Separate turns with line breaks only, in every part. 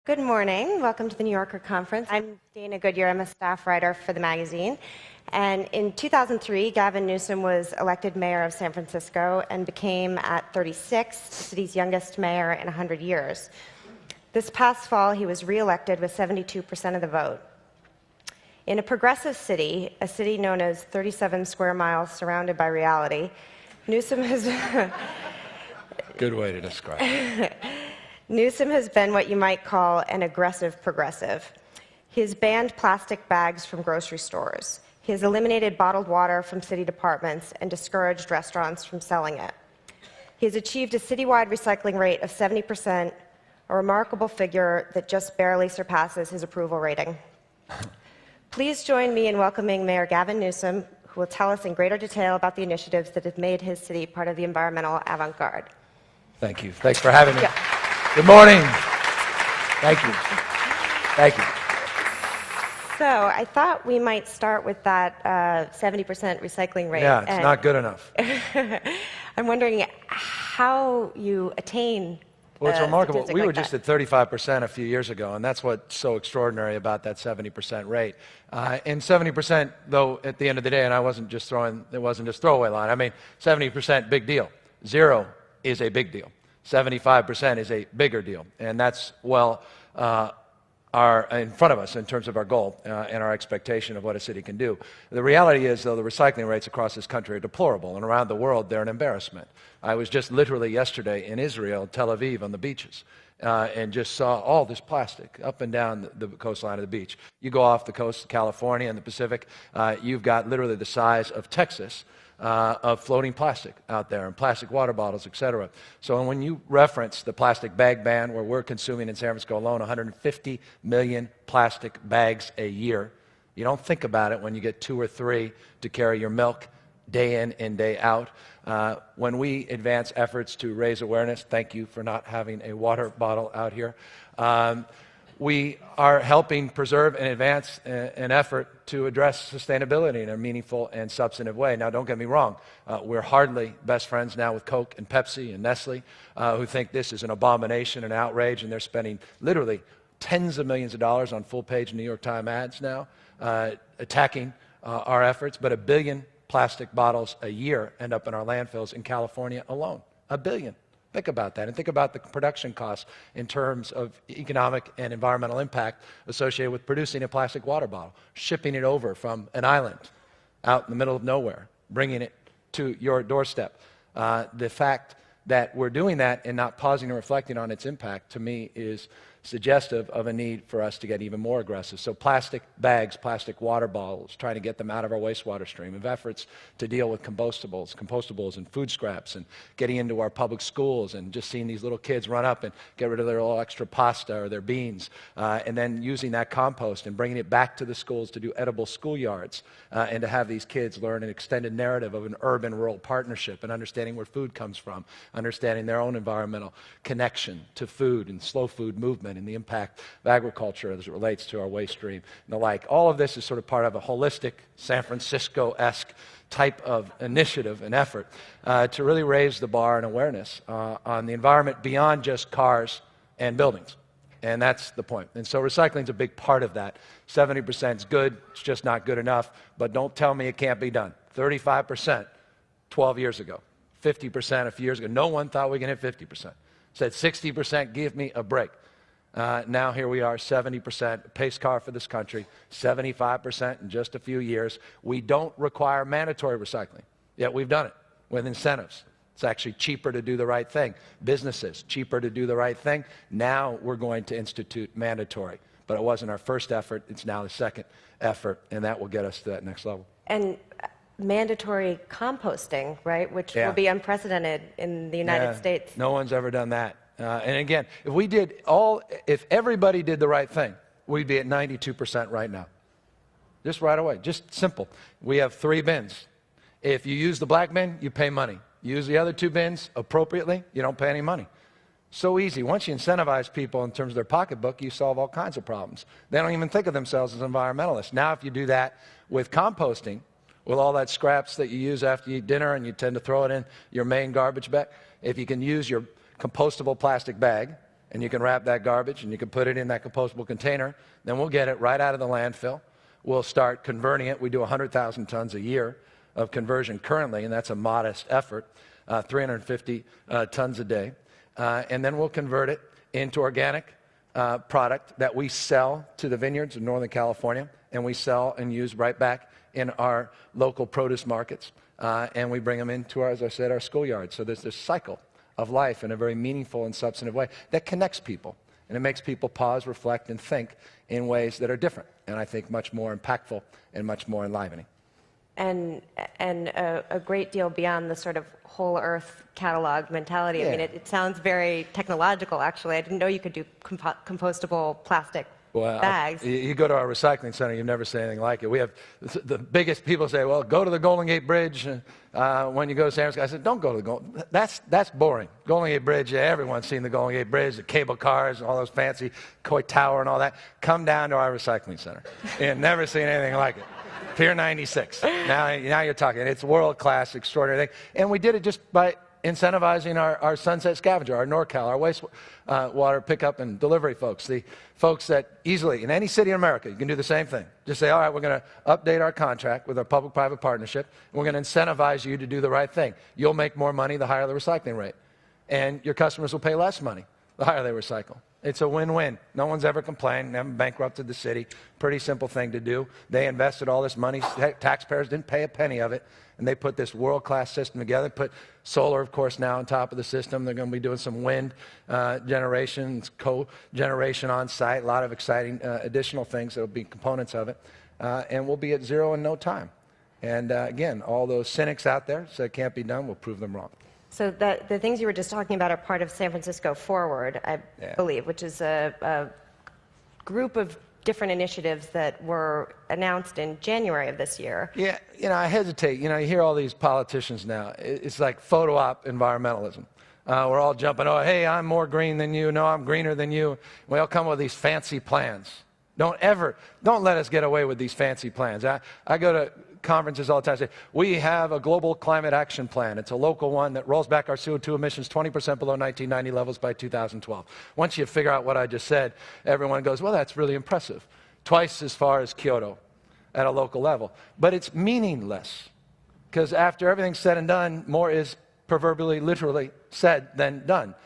Good morning. Welcome to the New Yorker Conference. I'm Dana Goodyear. I'm a staff writer for the magazine. And in 2003, Gavin Newsom was elected mayor of San Francisco and became, at 36, the city's youngest mayor in 100 years. This past fall, he was reelected with 72% of the vote. In a progressive city, a city known as 37 square miles surrounded by reality, Newsom has...
Good way to describe it.
Newsom has been what you might call an aggressive progressive. He has banned plastic bags from grocery stores. He has eliminated bottled water from city departments and discouraged restaurants from selling it. He has achieved a citywide recycling rate of 70%, a remarkable figure that just barely surpasses his approval rating. Please join me in welcoming Mayor Gavin Newsom, who will tell us in greater detail about the initiatives that have made his city part of the environmental avant-garde.
Thank you. Thanks for having me.
Yeah.
Good morning. Thank you. Thank you.
So I thought we might start with that 70% recycling rate.
Yeah, it's not good enough.
I'm wondering how you attain.
Well, it's remarkable. We were
like
just at 35% a few years ago, and that's what's so extraordinary about that 70% rate. And 70%, though, at the end of the day, and it wasn't just throwaway line. I mean, 70%, big deal. 0 is a big deal. 75% is a bigger deal, and that's in front of us in terms of our goal and our expectation of what a city can do. The reality is, though, the recycling rates across this country are deplorable, and around the world they're an embarrassment. I was just literally yesterday in Israel, Tel Aviv, on the beaches, and just saw all this plastic up and down the coastline of the beach. You go off the coast of California and the Pacific, you've got literally the size of Texas of floating plastic out there, and plastic water bottles, etc. So when you reference the plastic bag ban, where we're consuming in San Francisco alone 150 million plastic bags a year, you don't think about it when you get 2 or 3 to carry your milk day in and day out. When we advance efforts to raise awareness, thank you for not having a water bottle out here, we are helping preserve and advance an effort to address sustainability in a meaningful and substantive way. Now, don't get me wrong. We're hardly best friends now with Coke and Pepsi and Nestle, who think this is an abomination and outrage, and they're spending literally tens of millions of dollars on full-page New York Times ads now, attacking our efforts. But 1 billion plastic bottles a year end up in our landfills in California alone. 1 billion. Think about that, and think about the production costs in terms of economic and environmental impact associated with producing a plastic water bottle, shipping it over from an island out in the middle of nowhere, bringing it to your doorstep. The fact that we're doing that and not pausing and reflecting on its impact, to me, is suggestive of a need for us to get even more aggressive. So plastic bags, plastic water bottles, trying to get them out of our wastewater stream, of efforts to deal with compostables and food scraps, and getting into our public schools and just seeing these little kids run up and get rid of their little extra pasta or their beans, and then using that compost and bringing it back to the schools to do edible schoolyards, and to have these kids learn an extended narrative of an urban-rural partnership and understanding where food comes from, understanding their own environmental connection to food and slow food movement, and the impact of agriculture as it relates to our waste stream and the like. All of this is sort of part of a holistic San Francisco-esque type of initiative and effort to really raise the bar and awareness on the environment beyond just cars and buildings. And that's the point. And so recycling is a big part of that. 70% is good. It's just not good enough. But don't tell me it can't be done. 35% 12 years ago. 50% a few years ago. No one thought we could hit 50%. Said 60%, give me a break. Now here we are, 70%, pace car for this country, 75% in just a few years. We don't require mandatory recycling, yet we've done it with incentives. It's actually cheaper to do the right thing. Businesses, cheaper to do the right thing. Now we're going to institute mandatory. But it wasn't our first effort, it's now the second effort, and that will get us to that next level.
And mandatory composting, right, which will be unprecedented in the United States.
No one's ever done that. And again, if everybody did the right thing, we'd be at 92% right now. Just right away, just simple. We have 3 bins. If you use the black bin, you pay money. You use the other 2 bins appropriately, you don't pay any money. So easy. Once you incentivize people in terms of their pocketbook, you solve all kinds of problems. They don't even think of themselves as environmentalists. Now if you do that with composting, with all that scraps that you use after you eat dinner and you tend to throw it in your main garbage bag, if you can use your compostable plastic bag and you can wrap that garbage and you can put it in that compostable container. Then we'll get it right out of the landfill. We'll start converting it. We do 100,000 tons a year of conversion currently, and that's a modest effort, 350 tons a day. And then we'll convert it into organic product that we sell to the vineyards of Northern California, and we sell and use right back in our local produce markets. And we bring them into, as I said, our schoolyards. So there's this cycle of life in a very meaningful and substantive way that connects people. And it makes people pause, reflect, and think in ways that are different, and I think much more impactful and much more enlivening.
And a great deal beyond the sort of whole earth catalog mentality.
Yeah.
I mean, it sounds very technological, actually. I didn't know you could do compostable plastic bags.
You go to our recycling center, you've never seen anything like it. We have the biggest, people say, well, go to the Golden Gate Bridge when you go to San Francisco. I said, don't go to the Golden, that's boring. Golden Gate Bridge, yeah, everyone's seen the Golden Gate Bridge, the cable cars, and all those fancy Coy Tower and all that. Come down to our recycling center. You've never seen anything like it. Pier 96. Now you're talking. It's world-class, extraordinary thing. And we did it just by incentivizing our Sunset Scavenger, our NorCal, our wastewater pickup and delivery folks, the folks that easily, in any city in America, you can do the same thing. Just say, all right, we're going to update our contract with our public-private partnership, and we're going to incentivize you to do the right thing. You'll make more money the higher the recycling rate, and your customers will pay less money the higher they recycle. It's a win-win. No one's ever complained. They haven't bankrupted the city. Pretty simple thing to do. They invested all this money. Taxpayers didn't pay a penny of it. And they put this world-class system together. Put solar, of course, now on top of the system. They're going to be doing some wind generation, co-generation on site. A lot of exciting additional things that will be components of it. And we'll be at zero in no time. And again, all those cynics out there say it can't be done, we'll prove them wrong.
So the things you were just talking about are part of San Francisco Forward, I believe, which is a group of different initiatives that were announced in January of this year.
Yeah, I hesitate. You hear all these politicians now. It's like photo op environmentalism. We're all jumping, oh, hey, I'm more green than you. No, I'm greener than you. We all come with these fancy plans. Don't let us get away with these fancy plans. I go to conferences all the time and say, we have a global climate action plan. It's a local one that rolls back our CO2 emissions 20% below 1990 levels by 2012. Once you figure out what I just said, everyone goes, well, that's really impressive. Twice as far as Kyoto at a local level. But it's meaningless, because after everything's said and done, more is proverbially, literally said than done.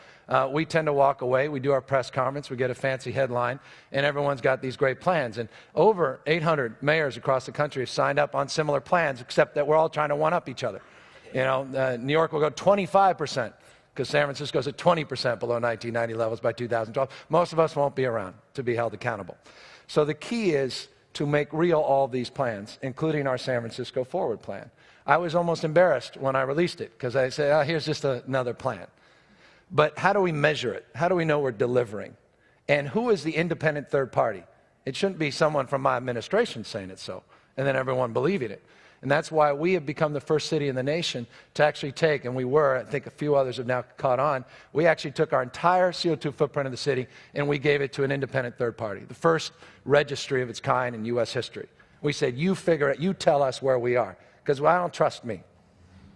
We tend to walk away. We do our press conference. We get a fancy headline, and everyone's got these great plans. And over 800 mayors across the country have signed up on similar plans, except that we're all trying to one-up each other. New York will go 25%, because San Francisco's at 20% below 1990 levels by 2012. Most of us won't be around to be held accountable. So the key is to make real all these plans, including our San Francisco Forward plan. I was almost embarrassed when I released it, because I said, oh, here's just another plan. But how do we measure it? How do we know we're delivering? And who is the independent third party? It shouldn't be someone from my administration saying it so, and then everyone believing it. And that's why we have become the first city in the nation to actually take, and we were, I think a few others have now caught on, we actually took our entire CO2 footprint of the city and we gave it to an independent third party, the first registry of its kind in U.S. history. We said, you figure it, you tell us where we are. Because I don't trust me.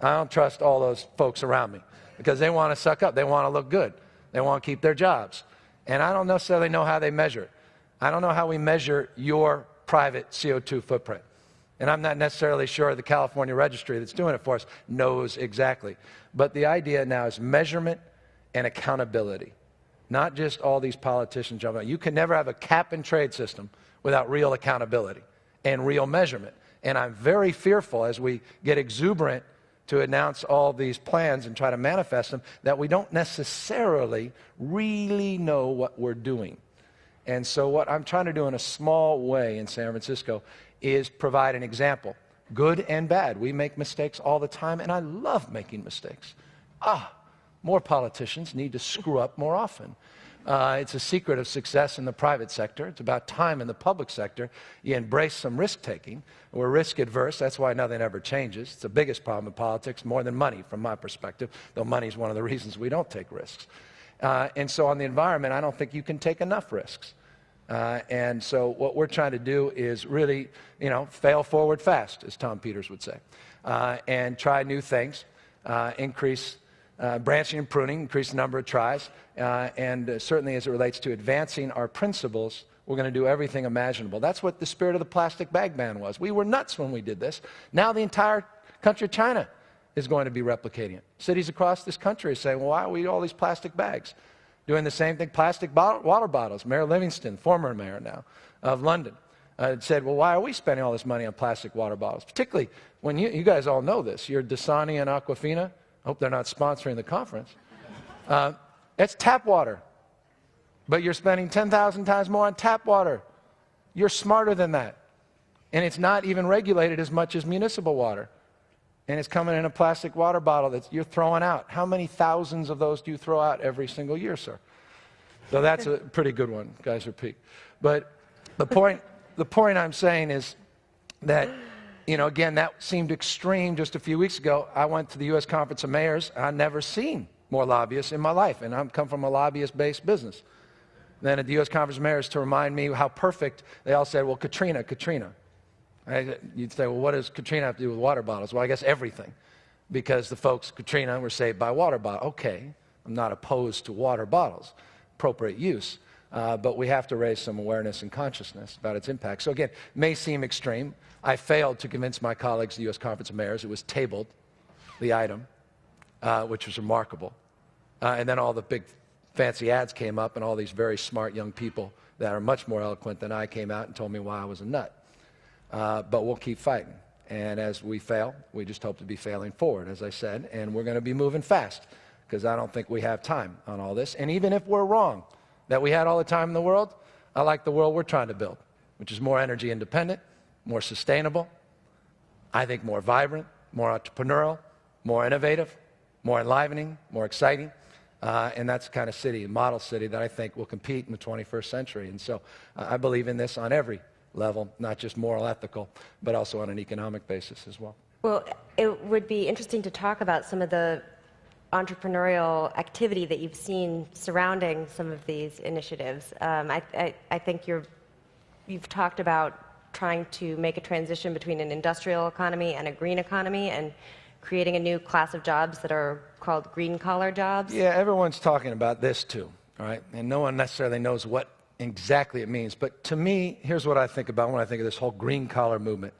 I don't trust all those folks around me. Because they want to suck up. They want to look good. They want to keep their jobs. And I don't necessarily know how they measure it. I don't know how we measure your private CO2 footprint. And I'm not necessarily sure the California registry that's doing it for us knows exactly. But the idea now is measurement and accountability. Not just all these politicians jumping out. You can never have a cap-and-trade system without real accountability and real measurement. And I'm very fearful as we get exuberant to announce all these plans and try to manifest them, that we don't necessarily really know what we're doing. And so what I'm trying to do in a small way in San Francisco is provide an example, good and bad. We make mistakes all the time, and I love making mistakes. More politicians need to screw up more often. It's a secret of success in the private sector. It's about time in the public sector. You embrace some risk-taking. We're risk-adverse. That's why nothing ever changes. It's the biggest problem in politics, more than money, from my perspective, though money is one of the reasons we don't take risks. And so on the environment, I don't think you can take enough risks. And so what we're trying to do is really, fail forward fast, as Tom Peters would say, and try new things, increase branching and pruning, increase the number of tries, and certainly as it relates to advancing our principles, we're going to do everything imaginable. That's what the spirit of the plastic bag ban was. We were nuts when we did this. Now the entire country of China is going to be replicating it. Cities across this country are saying, well, why do we eat all these plastic bags? Doing the same thing, plastic water bottles. Mayor Livingston, former mayor now, of London, said, well, why are we spending all this money on plastic water bottles? Particularly when you guys all know this. You're Dasani and Aquafina. I hope they're not sponsoring the conference. It's tap water. But you're spending 10,000 times more on tap water. You're smarter than that. And it's not even regulated as much as municipal water. And it's coming in a plastic water bottle that you're throwing out. How many thousands of those do you throw out every single year, sir? So that's a pretty good one. Guys are peaked. But the point I'm saying is that, you know, again, that seemed extreme just a few weeks ago. I went to the U.S. Conference of Mayors. I've never seen more lobbyists in my life. And I've come from a lobbyist-based business. Then at the U.S. Conference of Mayors, to remind me how perfect, they all said, well, Katrina. You'd say, well, what does Katrina have to do with water bottles? Well, I guess everything, because the folks, Katrina, were saved by water bottles. Okay, I'm not opposed to water bottles, appropriate use, but we have to raise some awareness and consciousness about its impact. So again, may seem extreme. I failed to convince my colleagues at the U.S. Conference of Mayors. It was tabled, the item, which was remarkable. And then all the big fancy ads came up, and all these very smart young people that are much more eloquent than I came out and told me why I was a nut. But we'll keep fighting. And as we fail, we just hope to be failing forward, as I said, and we're going to be moving fast, because I don't think we have time on all this. And even if we're wrong that we had all the time in the world, I like the world we're trying to build, which is more energy independent, more sustainable, I think more vibrant, more entrepreneurial, more innovative, more enlivening, more exciting. And that's the kind of city, model city, that I think will compete in the 21st century. And so I believe in this on every level, not just moral, ethical, but also on an economic basis as well.
Well, it would be interesting to talk about some of the entrepreneurial activity that you've seen surrounding some of these initiatives. I think you've talked about trying to make a transition between an industrial economy and a green economy, and creating a new class of jobs that are called green-collar jobs.
Yeah, everyone's talking about this too, all right? And no one necessarily knows what exactly it means. But to me, here's what I think about when I think of this whole green-collar movement.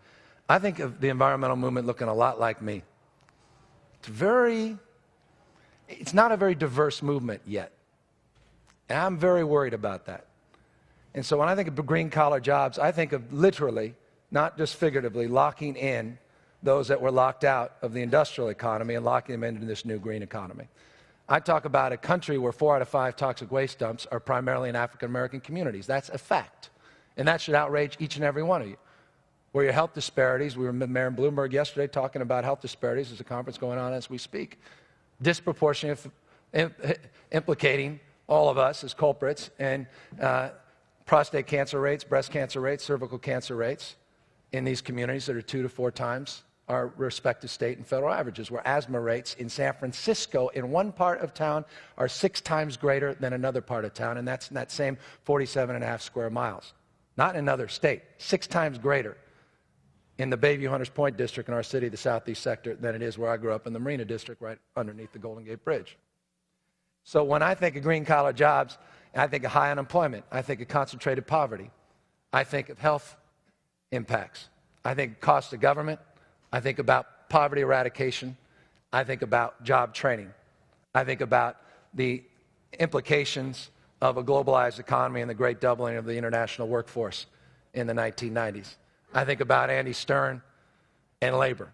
I think of the environmental movement looking a lot like me. It's not a very diverse movement yet. And I'm very worried about that. And so when I think of green-collar jobs, I think of literally, not just figuratively, locking in those that were locked out of the industrial economy and locking them into this new green economy. I talk about a country where 4 out of 5 toxic waste dumps are primarily in African-American communities. That's a fact. And that should outrage each and every one of you. Where your health disparities, we were in Mayor Bloomberg yesterday talking about health disparities. There's a conference going on as we speak. Disproportionately implicating all of us as culprits, and prostate cancer rates, breast cancer rates, cervical cancer rates in these communities that are 2 to 4 times our respective state and federal averages, where asthma rates in San Francisco in one part of town are 6 times greater than another part of town, and that's in that same 47.5 square miles. Not in another state, 6 times greater in the Bayview Hunters Point district in our city, the southeast sector, than it is where I grew up in the Marina district right underneath the Golden Gate Bridge. So when I think of green-collar jobs, I think of high unemployment. I think of concentrated poverty. I think of health impacts. I think cost of government. I think about poverty eradication. I think about job training. I think about the implications of a globalized economy and the great doubling of the international workforce in the 1990s. I think about Andy Stern and labor.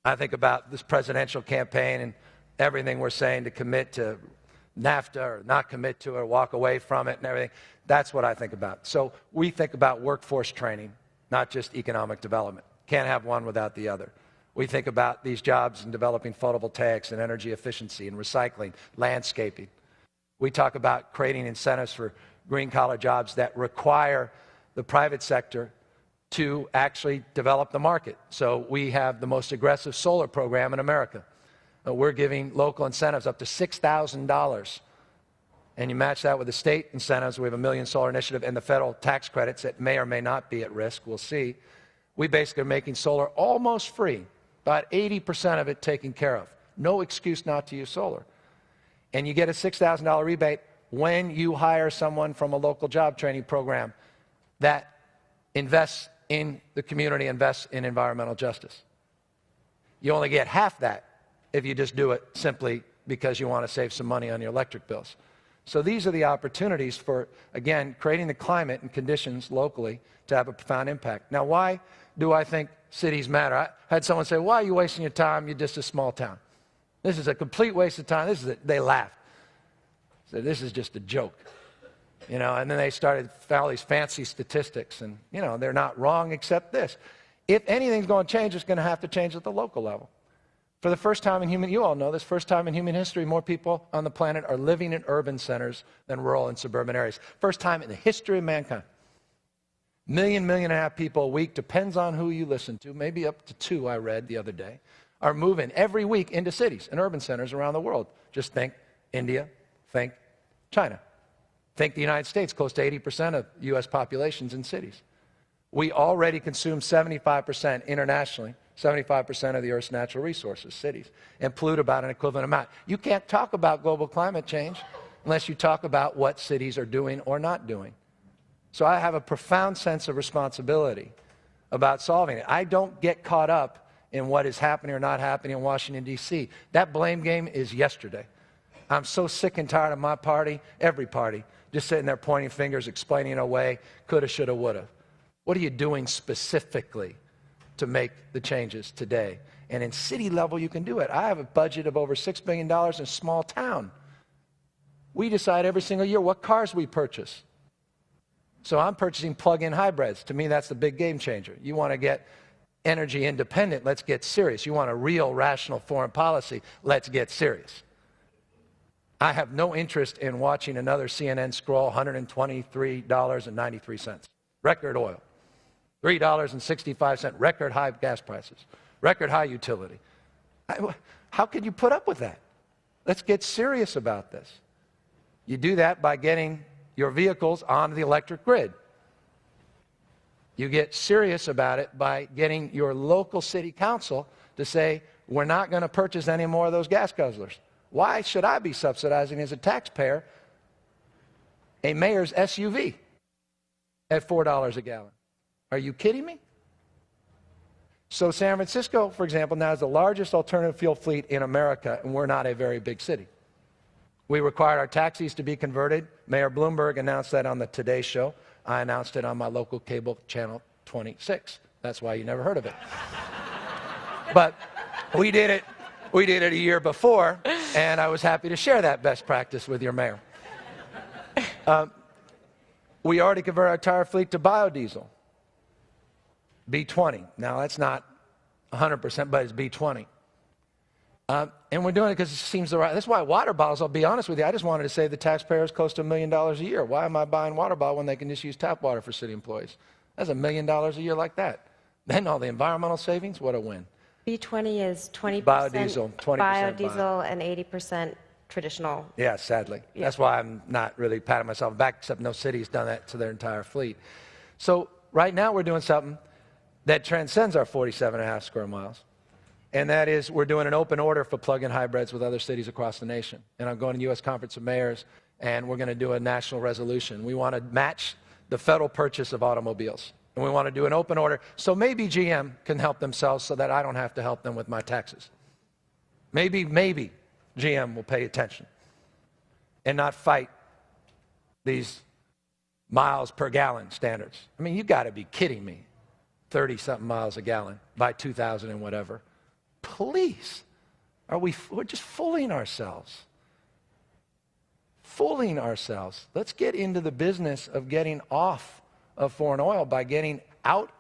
I think about this presidential campaign and everything we're saying to commit to NAFTA or not commit to it or walk away from it and everything. That's what I think about. So we think about workforce training, not just economic development. Can't have one without the other. We think about these jobs in developing photovoltaics and energy efficiency and recycling, landscaping. We talk about creating incentives for green-collar jobs that require the private sector to actually develop the market. So we have the most aggressive solar program in America. We're giving local incentives up to $6,000. And you match that with the state incentives. We have a Million Solar Initiative and the federal tax credits that may or may not be at risk. We'll see. We basically are making solar almost free, about 80% of it taken care of No excuse not to use solar. And you get a $6,000 rebate when you hire someone from a local job training program that invests in the community, invests in environmental justice. You only get half that if you just do it simply because you want to save some money on your electric bills. So these are the opportunities for, again, creating the climate and conditions locally to have a profound impact. Now, why do I think cities matter? I had someone say, why are you wasting your time? You're just a small town. This is a complete waste of time. They laughed. So this is just a joke. You know, and then they started all these fancy statistics, and, you know, they're not wrong except this. If anything's going to change, it's going to have to change at the local level. For the first time in you all know this, first time in human history, more people on the planet are living in urban centers than rural and suburban areas. First time in the history of mankind. Million and a half people a week, depends on who you listen to, maybe up to 2, I read the other day, are moving every week into cities and urban centers around the world. Just think India, think China. Think the United States, close to 80% of U.S. populations in cities. We already consume 75% internationally, 75% of the Earth's natural resources, cities, and pollute about an equivalent amount. You can't talk about global climate change unless you talk about what cities are doing or not doing. So I have a profound sense of responsibility about solving it. I don't get caught up in what is happening or not happening in Washington, D.C. That blame game is yesterday. I'm so sick and tired of my party, every party, just sitting there pointing fingers, explaining away, coulda, shoulda, woulda. What are you doing specifically to make the changes today? And in city level, you can do it. I have a budget of over $6 billion in a small town. We decide every single year what cars we purchase. So I'm purchasing plug-in hybrids. To me, that's the big game changer. You want to get energy independent, let's get serious. You want a real, rational foreign policy, let's get serious. I have no interest in watching another CNN scroll, $123.93. Record oil. $3.65, record high gas prices. Record high utility. How can you put up with that? Let's get serious about this. You do that by getting your vehicles onto the electric grid. You get serious about it by getting your local city council to say, we're not going to purchase any more of those gas guzzlers. Why should I be subsidizing as a taxpayer a mayor's SUV at $4 a gallon? Are you kidding me? So San Francisco, for example, now has the largest alternative fuel fleet in America, and we're not a very big city. We required our taxis to be converted. Mayor Bloomberg announced that on the Today Show. I announced it on my local cable channel 26. That's why you never heard of it. But we did it a year before, and I was happy to share that best practice with your mayor. We already converted our entire fleet to biodiesel, B20. Now, that's not 100%, but it's B20. And we're doing it because it seems the right. That's why water bottles, I'll be honest with you, I just wanted to save the taxpayers close to $1 million a year. Why am I buying water bottle when they can just use tap water for city employees? That's $1 million a year like that. Then all the environmental savings, what a win.
B20 is 20%
biodiesel, 20%
biodiesel and 80% traditional.
Yeah, sadly. Yeah. That's why I'm not really patting myself back, except no city's done that to their entire fleet. So right now we're doing something that transcends our 47.5 square miles. And that is, we're doing an open order for plug-in hybrids with other cities across the nation. And I'm going to U.S. Conference of Mayors, and we're going to do a national resolution. We want to match the federal purchase of automobiles. And we want to do an open order, so maybe GM can help themselves so that I don't have to help them with my taxes. Maybe GM will pay attention and not fight these miles per gallon standards. I mean, you've got to be kidding me. 30-something miles a gallon by 2000 and whatever. Please, we're just fooling ourselves. Fooling ourselves. Let's get into the business of getting off of foreign oil by getting out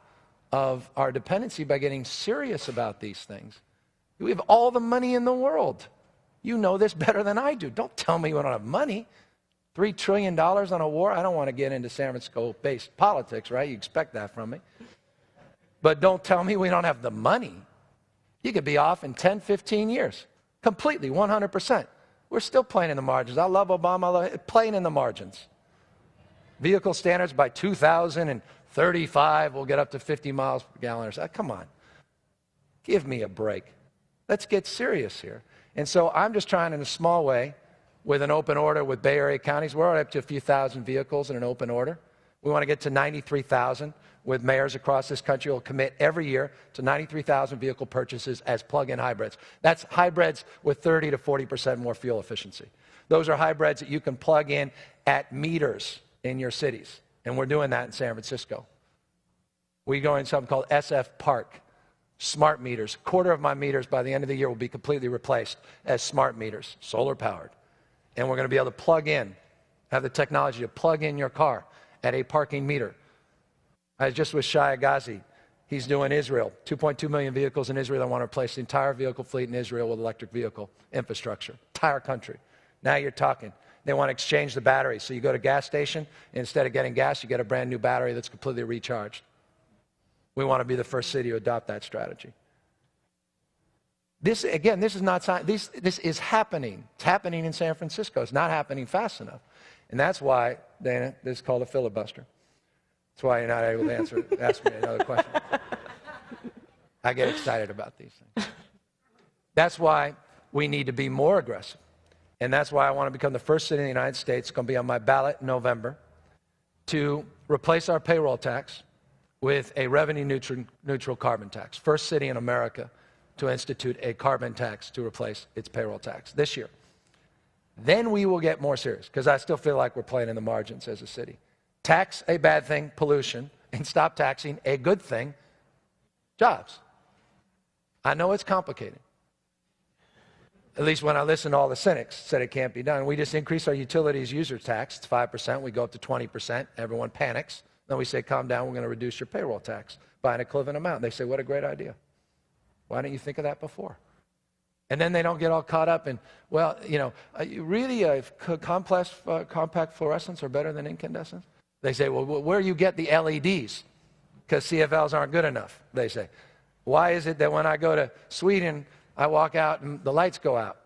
of our dependency, by getting serious about these things. We have all the money in the world. You know this better than I do. Don't tell me we don't have money. $3 trillion on a war. I don't want to get into San Francisco-based politics, right? You expect that from me. But don't tell me we don't have the money. You could be off in 10, 15 years. Completely, 100%. We're still playing in the margins. I love Obama. I love playing in the margins. Vehicle standards by 2035 will get up to 50 miles per gallon. Come on. Give me a break. Let's get serious here. And so I'm just trying in a small way, with an open order with Bay Area counties. We're already up to a few thousand vehicles in an open order. We want to get to 93,000 with mayors across this country who will commit every year to 93,000 vehicle purchases as plug-in hybrids. That's hybrids with 30 to 40% more fuel efficiency. Those are hybrids that you can plug in at meters in your cities. And we're doing that in San Francisco. We go in something called SF Park, smart meters. A quarter of my meters by the end of the year will be completely replaced as smart meters, solar powered. And we're going to be able to plug in, have the technology to plug in your car at a parking meter. I was just with Shai Agazi. He's doing Israel. 2.2 million vehicles in Israel. They want to replace the entire vehicle fleet in Israel with electric vehicle infrastructure. Entire country. Now you're talking. They want to exchange the batteries. So you go to a gas station, and instead of getting gas, you get a brand new battery that's completely recharged. We want to be the first city to adopt that strategy. This, again, this is not science. This is happening. It's happening in San Francisco. It's not happening fast enough. And that's why, Dana, this is called a filibuster. That's why you're not able to ask me another question. I get excited about these things. That's why we need to be more aggressive. And that's why I want to become the first city in the United States, going to be on my ballot in November, to replace our payroll tax with a revenue-neutral carbon tax. First city in America to institute a carbon tax to replace its payroll tax this year. Then we will get more serious, because I still feel like we're playing in the margins as a city. Tax a bad thing, pollution, and stop taxing a good thing, jobs. I know it's complicated. At least when I listen to all the cynics, said it can't be done. We just increase our utilities user tax. It's 5%. We go up to 20%. Everyone panics. Then we say, calm down. We're going to reduce your payroll tax by an equivalent amount. They say, what a great idea. Why didn't you think of that before? And then they don't get all caught up in, well, you know, really compact fluorescents are better than incandescents? They say, well, where do you get the LEDs? Because CFLs aren't good enough, they say. Why is it that when I go to Sweden, I walk out and the lights go out?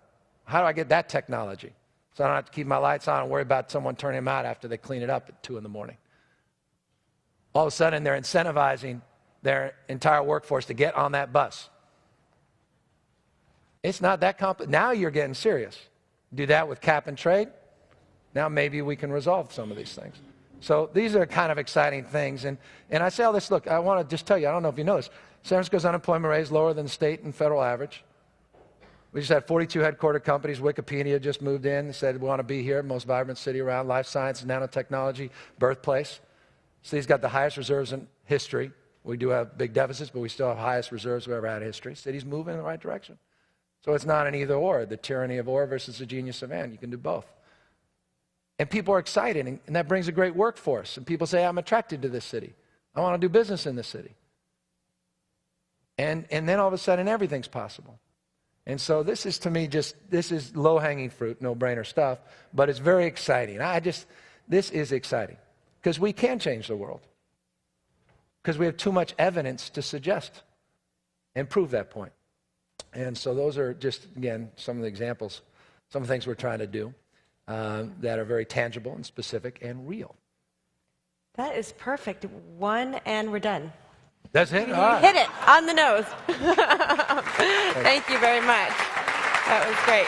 How do I get that technology? So I don't have to keep my lights on and worry about someone turning them out after they clean it up at 2 in the morning. All of a sudden, they're incentivizing their entire workforce to get on that bus. It's not that complicated. Now you're getting serious. Do that with cap and trade. Now maybe we can resolve some of these things. So these are kind of exciting things. And I say all this, look, I want to just tell you, I don't know if you know this, San Francisco's unemployment rate is lower than the state and federal average. We just had 42 headquarter companies. Wikipedia just moved in and said, we want to be here, most vibrant city around, life science, nanotechnology, birthplace. City's got the highest reserves in history. We do have big deficits, but we still have highest reserves we've ever had in history. City's moving in the right direction. So it's not an either or, the tyranny of or versus the genius of and. You can do both. And people are excited, and that brings a great workforce. And people say, I'm attracted to this city. I want to do business in this city. And then all of a sudden, everything's possible. And so this is, to me, this is low-hanging fruit, no-brainer stuff, but it's very exciting. This is exciting, because we can change the world, because we have too much evidence to suggest and prove that point. And so those are just, again, some of the examples, some of the things we're trying to do that are very tangible and specific and real.
That is perfect. One, and we're done.
That's it?
You hit it on the nose. Thank you very much. That was great.